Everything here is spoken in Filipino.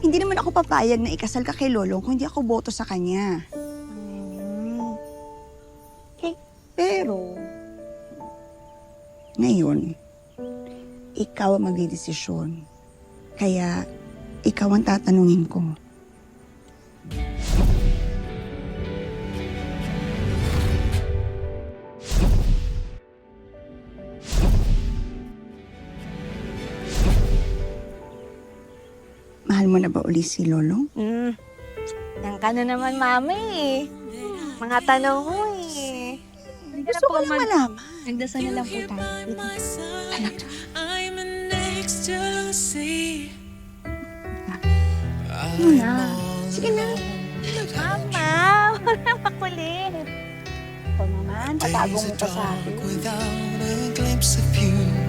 Hindi naman ako papayag na ikasal ka kay Lolong kung hindi ako boto sa kanya. Pero, ngayon, ikaw ang magdidesisyon. Kaya, ikaw ang tatanungin ko. Mahal mo na ba uli si Lolong? Yan ka na naman, mami eh. Mga tanong mo eh. Gusto ko lang malaman. Nagdasal na lang po tayo. Talaga. Muna. Sige na. Mama, wala makulit. Ito naman, tatago mo pa sa akin. Without a glimpse of you.